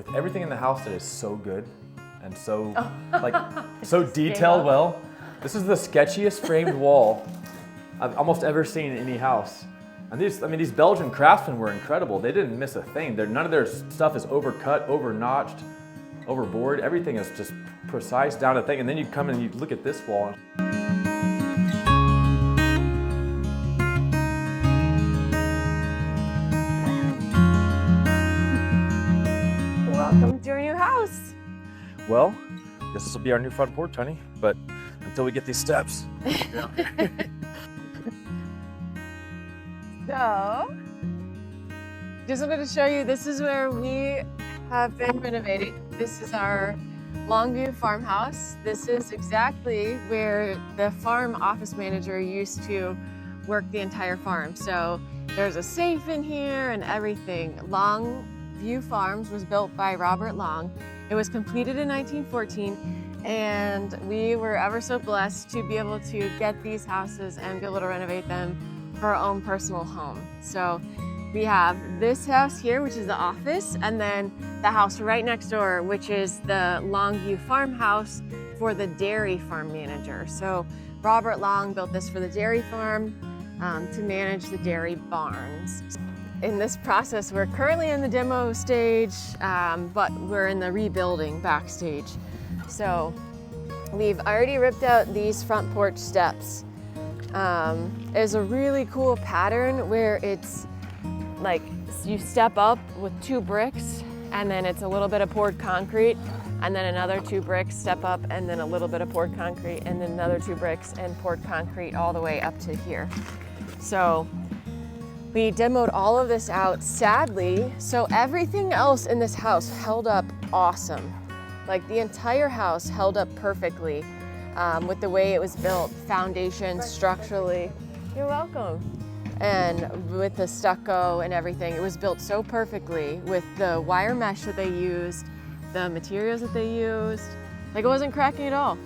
With everything in the house that is so good and so so detailed well, this is the sketchiest framed wall I've almost ever seen in any house. And these Belgian craftsmen were incredible. They didn't miss a thing. None of their stuff is overcut, over-notched, overboard. Everything is just precise down to thing. And then you come in and you look at this wall. Welcome to our new house. Well, this will be our new front porch, honey. But until we get these steps. So, just wanted to show you, this is where we have been renovating. This is our Longview farmhouse. This is exactly where the farm office manager used to work the entire farm. So there's a safe in here and everything. Longview Farms was built by Robert Long. It was completed in 1914, and we were ever so blessed to be able to get these houses and be able to renovate them for our own personal home. So we have this house here, which is the office, and then the house right next door, which is the Longview farmhouse for the dairy farm manager. So Robert Long built this for the dairy farm to manage the dairy barns. In this process, we're currently in the demo stage, but we're in the rebuilding backstage. So we've already ripped out these front porch steps. There's a really cool pattern where it's like you step up with 2 bricks, and then it's a little bit of poured concrete, and then another 2 bricks, step up, and then a little bit of poured concrete, and then another 2 bricks and poured concrete all the way up to here. So we demoed all of this out, sadly, so everything else in this house held up awesome. Like the entire house held up perfectly. With the way it was built, foundation, structurally. You're welcome. And with the stucco and everything, it was built so perfectly with the wire mesh that they used, the materials that they used. Like, it wasn't cracking at all.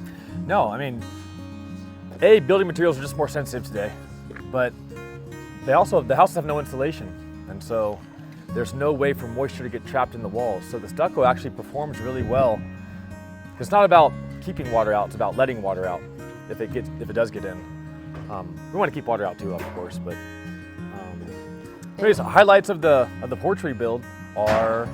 No, I mean, building materials are just more sensitive today, but the houses have no insulation, and so there's no way for moisture to get trapped in the walls. So the stucco actually performs really well. It's not about keeping water out, it's about letting water out if it does get in. We want to keep water out too, of course, but anyways, highlights of the porch rebuild are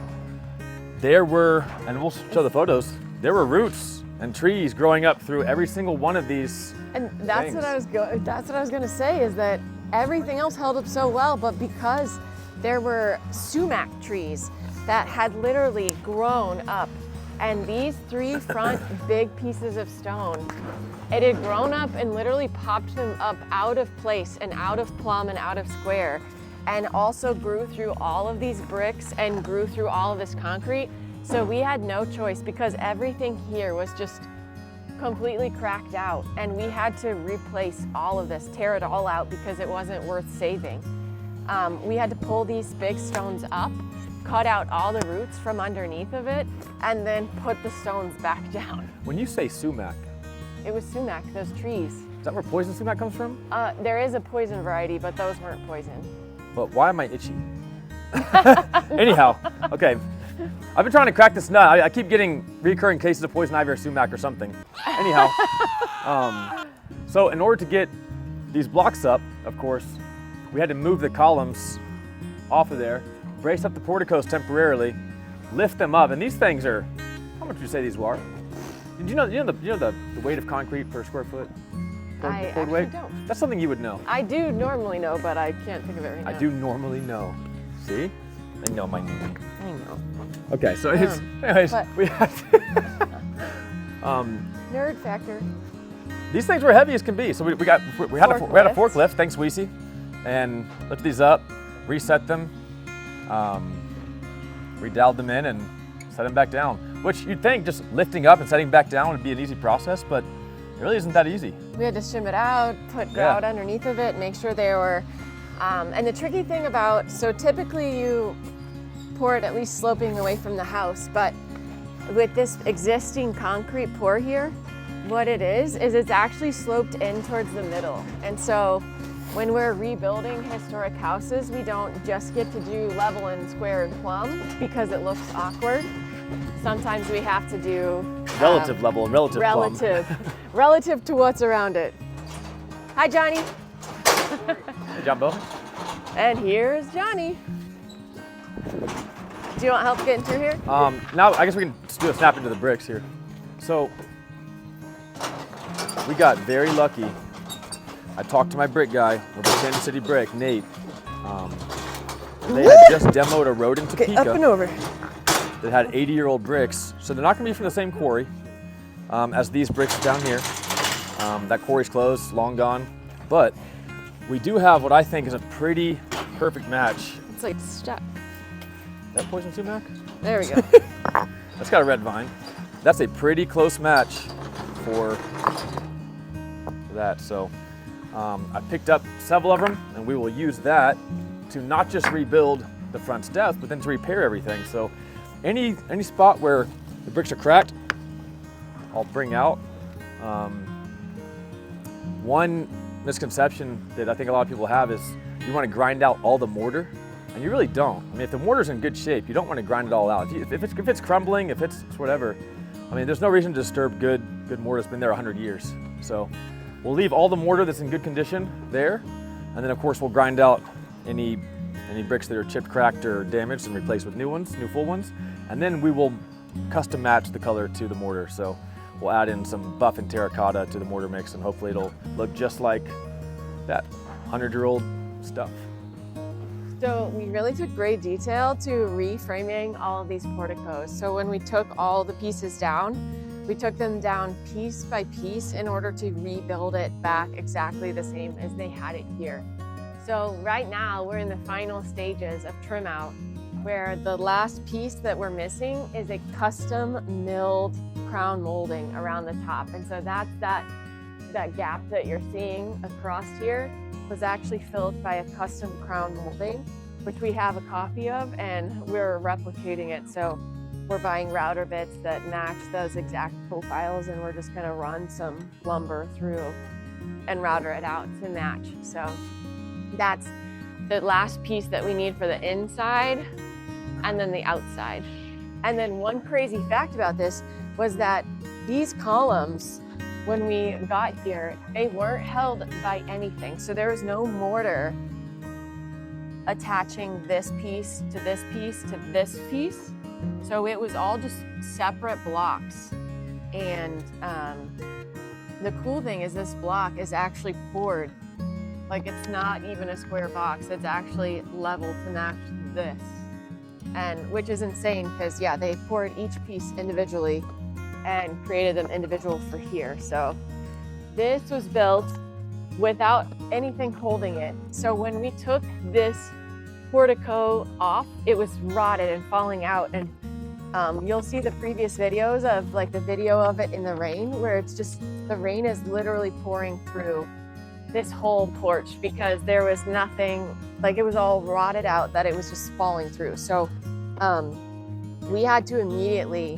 and we'll show the photos, there were roots and trees growing up through every single one of these. And that's what I was going to say, is that everything else held up so well, but because there were sumac trees that had literally grown up. And these 3 front big pieces of stone, it had grown up and literally popped them up out of place and out of plumb and out of square, and also grew through all of these bricks and grew through all of this concrete. So we had no choice, because everything here was just completely cracked out, and we had to replace all of this, tear it all out, because it wasn't worth saving. We had to pull these big stones up, cut out all the roots from underneath of it, and then put the stones back down. When you say sumac, it was sumac, those trees. Is that where poison sumac comes from? There is a poison variety, but those weren't poison. But why am I itchy? Anyhow, okay. I've been trying to crack this nut. I keep getting recurring cases of poison ivy or sumac or something. Anyhow, so in order to get these blocks up, of course, we had to move the columns off of there, brace up the porticos temporarily, lift them up, and these things are, how much would you say these are? Do you know the weight of concrete per square foot? I actually don't. That's something you would know. I do normally know, but I can't think of it right now. I do normally know. See? I know my name. I know. Okay, so anyways, we have nerd factor. These things were heavy as can be, so we had a forklift, thanks Weesey, and lifted these up, reset them, redialed them in, and set them back down. Which you'd think just lifting up and setting back down would be an easy process, but it really isn't that easy. We had to shim it out, put grout underneath of it, make sure they were, and the tricky thing so typically you pour it at least sloping away from the house, but with this existing concrete pour here, what it is it's actually sloped in towards the middle. And so when we're rebuilding historic houses, we don't just get to do level and square and plumb because it looks awkward. sometimes we have to do Relative level and relative plumb. relative to what's around it. Hi, Johnny. Hey, Jumbo. And here's Johnny. Do you want help getting through here? Now I guess we can just do a snap into the bricks here. So we got very lucky. I talked to my brick guy over at Kansas City Brick, Nate. They had just demoed a road in Topeka. Up and over. That had 80-year-old bricks, so they're not going to be from the same quarry as these bricks down here. That quarry's closed, long gone, but we do have what I think is a pretty perfect match. It's like stuck. That poison sumac? There we go. That's got a red vine. That's a pretty close match for that. So I picked up several of them, and we will use that to not just rebuild the front's depth, but then to repair everything. So any spot where the bricks are cracked, I'll bring out. One misconception that I think a lot of people have is you want to grind out all the mortar, and you really don't. I mean, if the mortar's in good shape, you don't want to grind it all out. If it's crumbling, if it's whatever, I mean, there's no reason to disturb good mortar that's been there 100 years. So we'll leave all the mortar that's in good condition there, and then of course we'll grind out any bricks that are chipped, cracked, or damaged and replace with new ones, new full ones. And then we will custom match the color to the mortar. So we'll add in some buff and terracotta to the mortar mix, and hopefully it'll look just like that 100-year-old stuff. So we really took great detail to reframing all of these porticos. So when we took all the pieces down, we took them down piece by piece in order to rebuild it back exactly the same as they had it here. So right now we're in the final stages of trim out, where the last piece that we're missing is a custom milled crown molding around the top. And so that's that gap that you're seeing across here was actually filled by a custom crown molding, which we have a copy of, and we're replicating it. So we're buying router bits that match those exact profiles, and we're just gonna run some lumber through and router it out to match. So that's the last piece that we need for the inside and then the outside. And then one crazy fact about this was that these columns, when we got here, they weren't held by anything. So there was no mortar attaching this piece to this piece to this piece. So it was all just separate blocks. And the cool thing is this block is actually poured. Like, it's not even a square box, it's actually level to match this. And which is insane because, yeah, they poured each piece individually and created them individual for here. So this was built without anything holding it. So when we took this portico off, it was rotted and falling out. And you'll see the previous videos of like the video of it in the rain, where it's just, the rain is literally pouring through this whole porch because there was nothing, like it was all rotted out that it was just falling through. So we had to immediately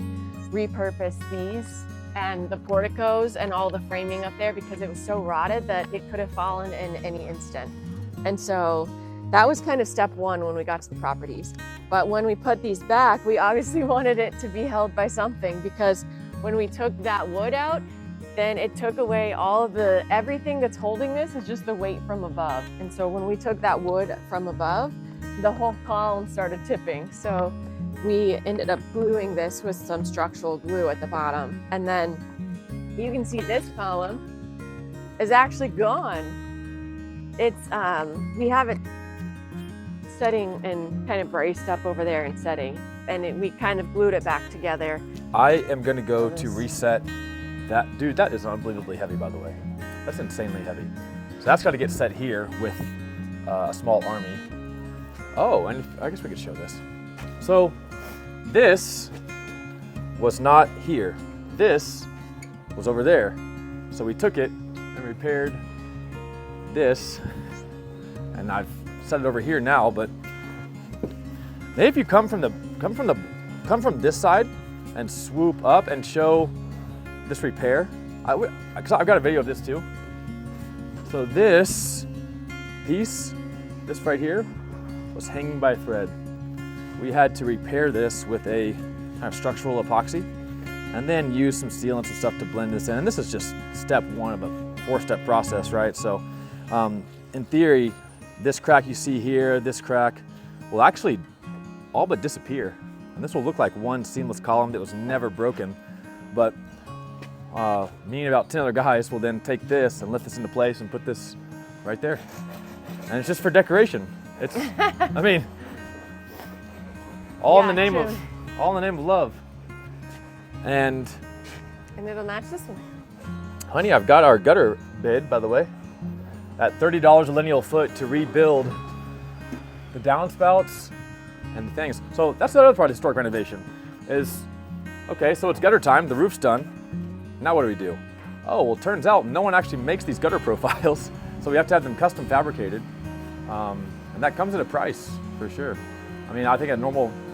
repurpose these and the porticos and all the framing up there because it was so rotted that it could have fallen in any instant. And so that was kind of step one when we got to the properties. But when we put these back, we obviously wanted it to be held by something, because when we took that wood out, then it took away all of everything that's holding this is just the weight from above. And so when we took that wood from above, the whole column started tipping. So we ended up gluing this with some structural glue at the bottom. And then you can see this column is actually gone. It's, we have it setting and kind of braced up over there and setting. And we kind of glued it back together. I am gonna go to reset that. Dude, that is unbelievably heavy, by the way. That's insanely heavy. So that's gotta get set here with a small army. Oh, and I guess we could show this. So this was not here. This was over there. So we took it and repaired this, and I've set it over here now. But maybe if you come from this side and swoop up and show this repair, because I've got a video of this too. So this piece, this right here, was hanging by a thread. We had to repair this with a kind of structural epoxy, and then use some sealants and stuff to blend this in. And this is just step one of a 4-step process, right? So in theory, this crack you see here, this crack will actually all but disappear. And this will look like one seamless column that was never broken. But me and about 10 other guys will then take this and lift this into place and put this right there. And it's just for decoration. It's, I mean, all in the name of love. And it'll match this one. honey, I've got our gutter bid, by the way, at $30 a lineal foot to rebuild the downspouts and the things. So that's the other part of historic renovation is, okay, so it's gutter time, the roof's done. Now what do? Oh, well, turns out no one actually makes these gutter profiles, so we have to have them custom fabricated. And that comes at a price, for sure. I mean, I think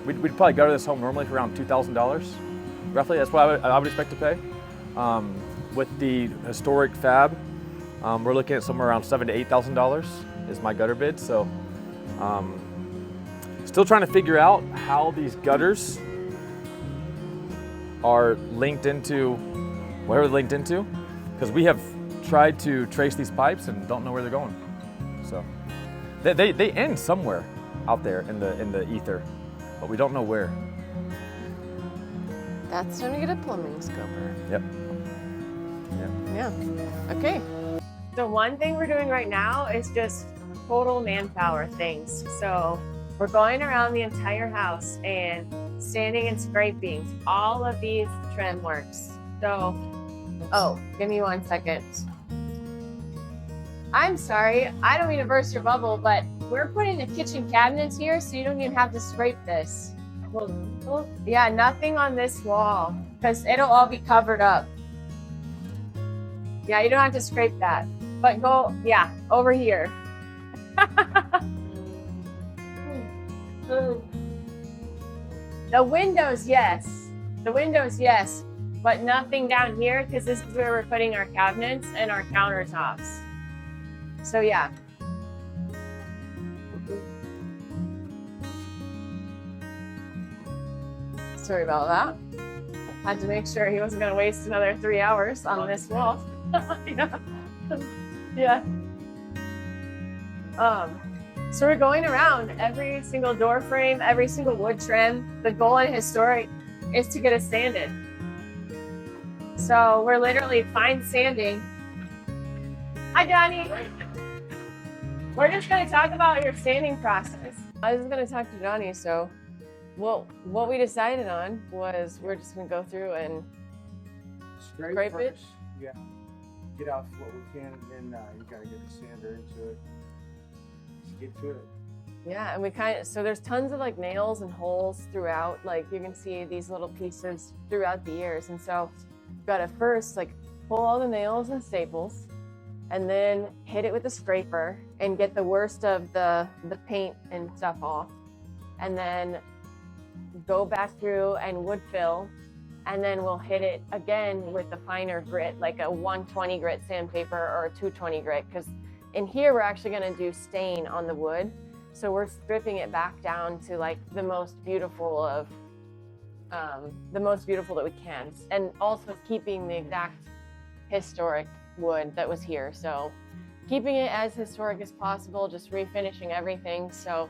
we'd probably gutter this home normally for around $2,000, roughly. That's what I would expect to pay. With the historic fab, we're looking at somewhere around $7,000 to $8,000 is my gutter bid. So, still trying to figure out how these gutters are linked into whatever they're linked into, because we have tried to trace these pipes and don't know where they're going. So they end somewhere out there in the ether, but we don't know where. That's time to get a plumbing scoper. Yep. Yeah. Okay. So one thing we're doing right now is just total manpower things. So we're going around the entire house and sanding and scraping all of these trim works. So, oh, give me 1 second. I'm sorry, I don't mean to burst your bubble, but we're putting the kitchen cabinets here, so you don't even have to scrape this. Yeah, nothing on this wall, because it'll all be covered up. Yeah, you don't have to scrape that. But go, yeah, over here. The windows, yes. The windows, yes. But nothing down here, because this is where we're putting our cabinets and our countertops. So yeah. Sorry about that. Had to make sure he wasn't going to waste another 3 hours on this wall. Yeah. So we're going around every single door frame, every single wood trim. The goal in historic is to get it sanded. So we're literally fine sanding. Hi, Johnny. We're just going to talk about your sanding process. I was going to talk to Johnny, so what we decided on was we're just going to go through and scrape it. Yeah, get off what we can, and then you got to get the sander into it. Just get to it. Yeah, and so there's tons of like nails and holes throughout. Like you can see these little pieces throughout the years. And so you've got to first like pull all the nails and staples, and then hit it with a scraper and get the worst of the paint and stuff off. And then go back through and wood fill, and then we'll hit it again with a finer grit, like a 120 grit sandpaper or a 220 grit, because in here we're actually going to do stain on the wood. So we're stripping it back down to like the most beautiful that we can, and also keeping the exact historic wood that was here. So keeping it as historic as possible, just refinishing everything. So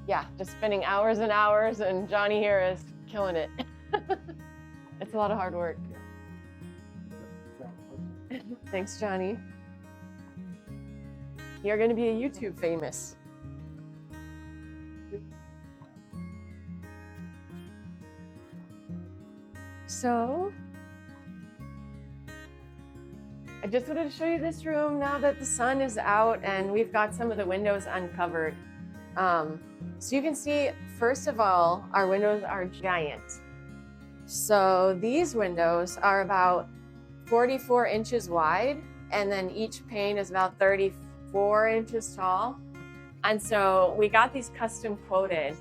yeah, just spending hours and hours, and Johnny here is killing it. It's a lot of hard work. Thanks, Johnny. You're going to be a YouTube famous. So, I just wanted to show you this room now that the sun is out and we've got some of the windows uncovered. So you can see, first of all, our windows are giant. So these windows are about 44 inches wide, and then each pane is about 34 inches tall. And so we got these custom quoted.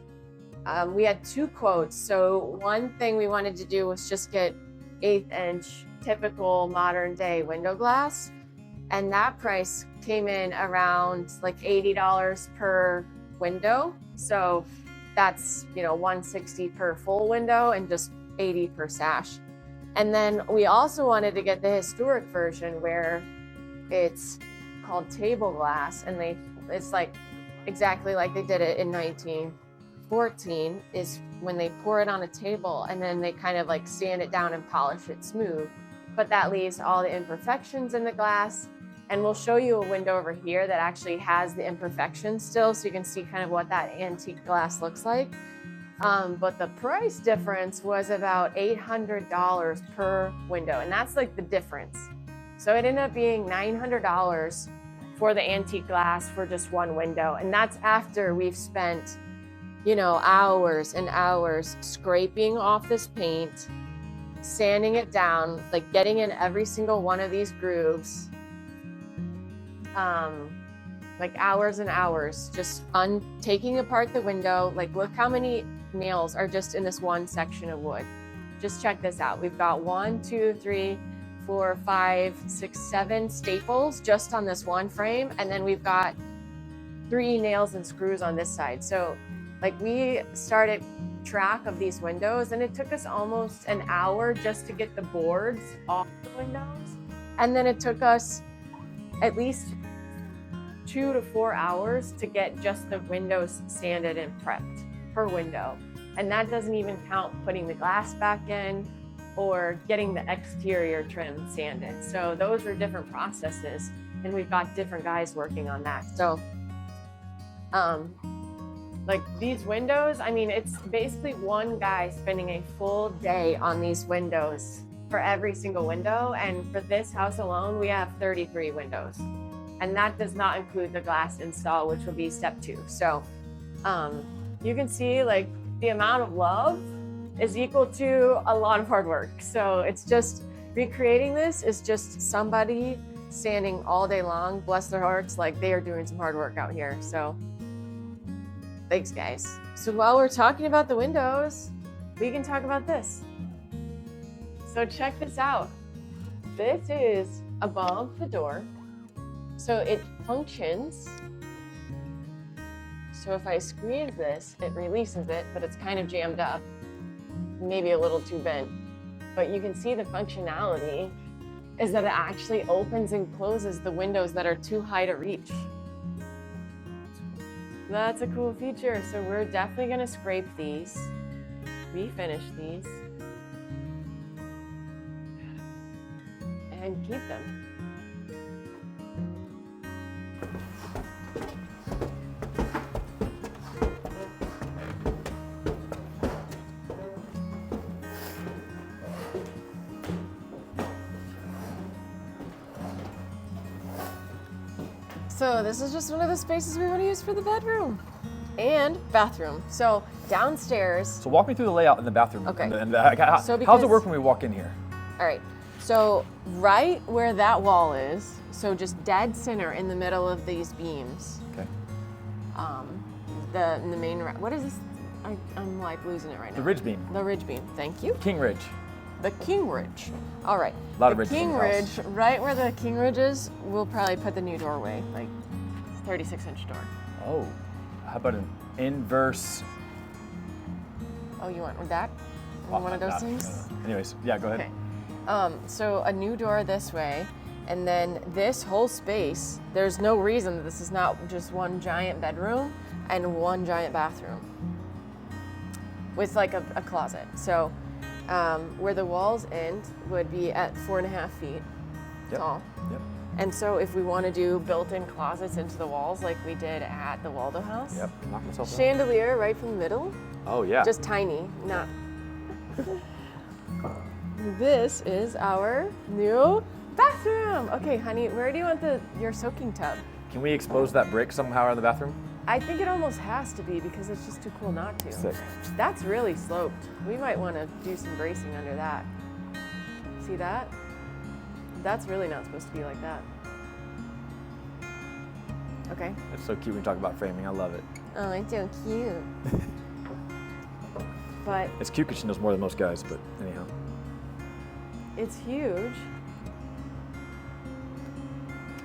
We had 2 quotes. So one thing we wanted to do was just get 1/8 inch typical modern day window glass. And that price came in around like $80 per window. So that's, $160 per full window, and just $80 per sash. And then we also wanted to get the historic version where it's called table glass, and it's like exactly like they did it in 1914, is when they pour it on a table and then they kind of like sand it down and polish it smooth. But that leaves all the imperfections in the glass. And we'll show you a window over here that actually has the imperfections still, so you can see kind of what that antique glass looks like. But the price difference was about $800 per window, and that's like the difference. So it ended up being $900 for the antique glass for just one window. And that's after we've spent, you know, hours and hours scraping off this paint, sanding it down, like getting in every single one of these grooves. Like hours and hours, just taking apart the window. Like, look how many nails are just in this one section of wood. Just check this out. We've got 1, 2, 3, 4, 5, 6, 7 staples just on this one frame. And then we've got 3 nails and screws on this side. So like, we started track of these windows and it took us almost an hour just to get the boards off the windows. And then it took us at least 2 to 4 hours to get just the windows sanded and prepped per window. And that doesn't even count putting the glass back in or getting the exterior trim sanded. So those are different processes, and we've got different guys working on that. So like these windows, I mean, it's basically one guy spending a full day on these windows for every single window. And for this house alone, we have 33 windows. And that does not include the glass install, which will be step 2. So you can see like the amount of love is equal to a lot of hard work. So it's just recreating this is just somebody standing all day long, bless their hearts, like they are doing some hard work out here. So thanks, guys. So while we're talking about the windows, we can talk about this. So check this out. This is above the door. So it functions. So if I squeeze this, it releases it, but it's kind of jammed up, maybe a little too bent. But you can see the functionality is that it actually opens and closes the windows that are too high to reach. That's a cool feature. So we're definitely gonna scrape these, refinish these, and keep them. So this is just one of the spaces we want to use for the bedroom and bathroom. So downstairs. So walk me through the layout in the bathroom. Okay. How's it work when we walk in here? All right. So right where that wall is, so just dead center in the middle of these beams. Okay. The main, what is this? I'm like losing it right now. The ridge beam. The ridge beam. Thank you. King ridge. The King Ridge. All right. A lot of ridges King in the Ridge, house. right where the King Ridge is, we'll probably put the new doorway, like 36-inch door. Oh, how about an inverse? Oh, you want that? One of those things? Anyways, yeah, go ahead. Okay. So a new door this way, and then this whole space, there's no reason that this is not just one giant bedroom and one giant bathroom with like a closet. So where the walls end would be at 4.5 feet tall. Yep. And so if we want to do built-in closets into the walls like we did at the Waldo house. Yep, knock myself out. Chandelier right from the middle. Oh yeah. Just tiny, not. This is our new bathroom. Okay, honey, where do you want your soaking tub? Can we expose that brick somehow in the bathroom? I think it almost has to be because it's just too cool not to. Sick. That's really sloped. We might want to do some bracing under that. See that? That's really not supposed to be like that. Okay. It's so cute when you talk about framing. I love it. Oh, it's so cute. But It's cute because she knows more than most guys, but anyhow. it's huge.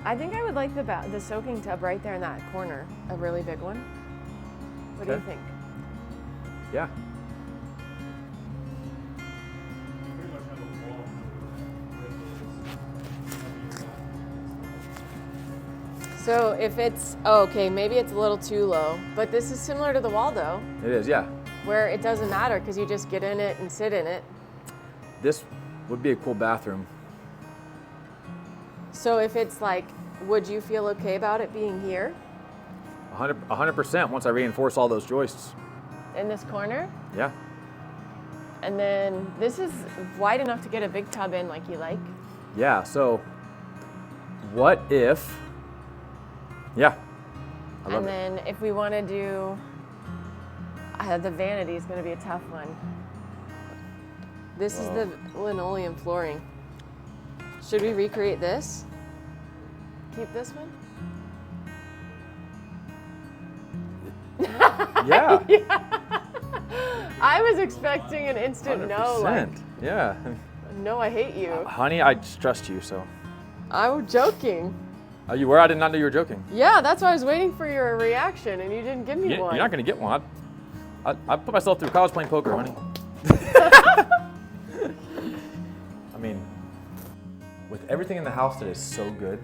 I think I would like the soaking tub right there in that corner, a really big one. What do you Okay. think? Yeah. So if it's, oh, okay, maybe it's a little too low, but this is similar to the Waldo, It is, yeah. where it doesn't matter because you just get in it and sit in it. This would be a cool bathroom. So if it's like, would you feel okay about it being here 100% once I reinforce all those joists. in this corner? Yeah. And then this is wide enough to get a big tub in like you like. Yeah, so what if, yeah, I love And it. then if we want to do, the vanity is going to be a tough one. This is the linoleum flooring. Should we recreate this? Keep this one? Yeah, I was expecting an instant no, like, 100%. Yeah. no, I hate you. Honey, I just trust you, so. I'm joking. Are you where? I did not know you were joking. Yeah, that's why I was waiting for your reaction and you didn't give me one. You're not going to get one. I put myself through college playing poker, honey. I mean, with everything in the house that is so good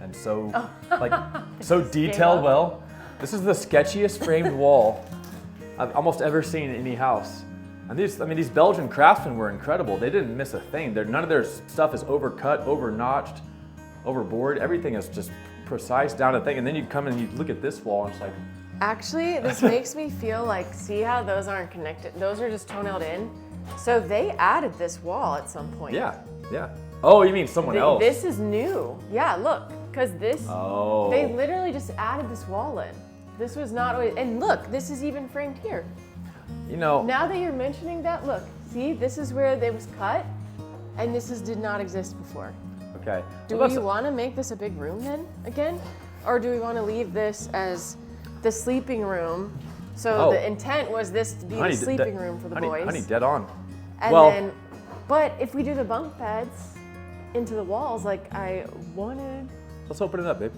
and so, like, so detailed well, this is the sketchiest framed wall I've almost ever seen in any house. And these Belgian craftsmen were incredible. They didn't miss a thing. None of their stuff is overcut, over-notched, overboard. Everything is just precise down to thing. And then you come and you look at this wall and it's like, Actually, this makes me feel like, see how those aren't connected? Those are just toenailed in. So they added this wall at some point. yeah. Oh, you mean someone else? This is new. Yeah, look, because this, Oh. they literally just added this wall in. This was not always, and look, this is even framed here. You know, Now that you're mentioning that, look, see, this is where they was cut, and did not exist before. okay. Do we want to make this a big room then, again? Or do we want to leave this as the sleeping room? So Oh. the intent was this to be the sleeping room for the boys. Honey, dead on. And well, then, but if we do the bunk beds into the walls like I wanted, let's open it up, babe.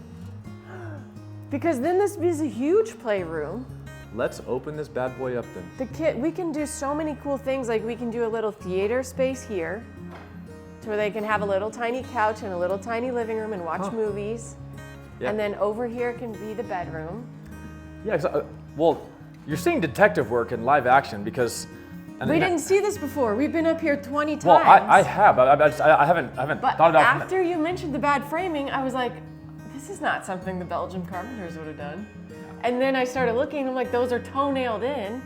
because then this is a huge playroom. Let's open this bad boy up then. We can do so many cool things. Like we can do a little theater space here, to where they can have a little tiny couch and a little tiny living room and watch movies. Yeah. And then over here can be the bedroom. Yeah, well, you're seeing detective work in live action because. We didn't see this before. We've been up here 20 times. Well, I have. I haven't But thought about it. after you mentioned the bad framing, I was like, this is not something the Belgian carpenters would have done. And then I started looking, and I'm like, those are toenailed in.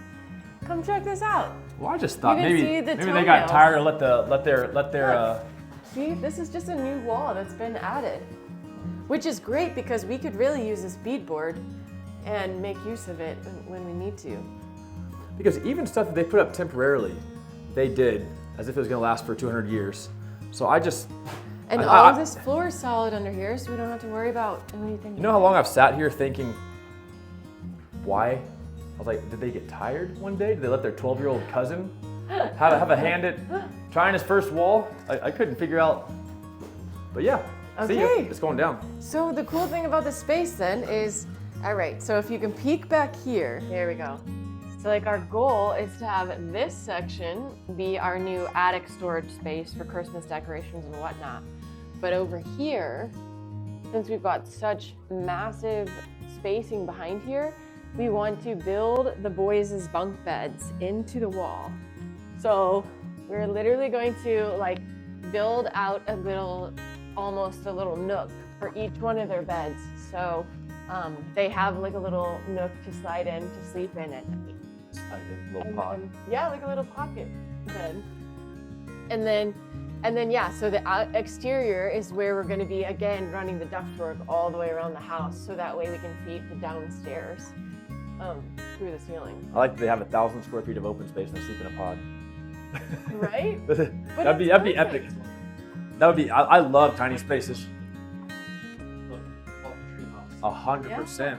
Come check this out. Well, I just thought You didn't maybe see the they got toenails. tired of let their. Look. See, this is just a new wall that's been added, which is great because we could really use this beadboard and make use of it when we need to. Because even stuff that they put up temporarily, they did as if it was going to last for 200 years. So I just. And I- all I- of this floor is solid under here, so we don't have to worry about anything. You know how long I've sat here thinking, why? I was like, did they get tired one day? Did they let their 12-year-old cousin have a hand at trying his first wall? I couldn't figure out. But yeah, see ya. Okay. It's going down. So the cool thing about this space then is, all right, so if you can peek back here, there we go. So like our goal is to have this section be our new attic storage space for Christmas decorations and whatnot. But over here, since we've got such massive spacing behind here, we want to build the boys' bunk beds into the wall. So we're literally going to like build out almost a little nook for each one of their beds. So they have like a little nook to slide in to sleep in at night. Little pod. Yeah, like a little pocket bed. And then yeah, so the exterior is where we're going to be again running the ductwork all the way around the house, so that way we can feed the downstairs through the ceiling. I like that they have 1,000 square feet of open space and they sleep in a pod. Right? that'd be epic. That would be. I love tiny spaces. 100%.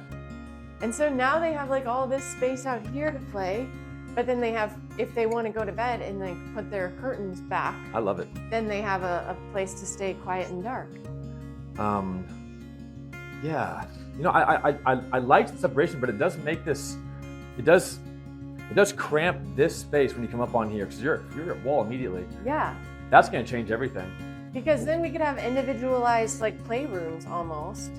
And so now they have like all this space out here to play, but then they have, if they want to go to bed and like put their curtains back, I love it. then they have a place to stay quiet and dark. Yeah. You know, I like the separation, but it does make this. It does cramp this space when you come up on here because you're at wall immediately. Yeah, That's going to change everything. because then we could have individualized like playrooms almost.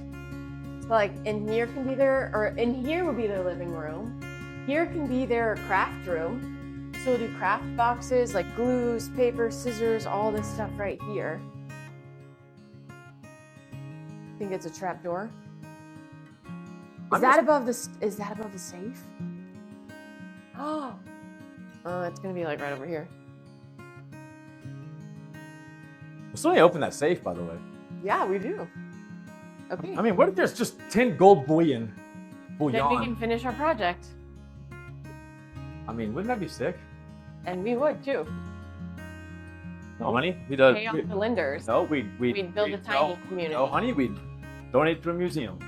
Like in here can be their, or in here would be their living room. Here can be their craft room. So we'll do craft boxes like glues, paper, scissors, all this stuff right here. I think it's a trap door. Is that above the safe? Oh, it's gonna be like right over here. Somebody open that safe, by the way. Yeah, we do. Okay. I mean, what if there's just 10 gold bullion? Then we can finish our project. I mean, wouldn't that be sick? And we would too. No, honey, Pay off the lenders. No, We'd build a tiny community. No, honey, we'd donate to a museum.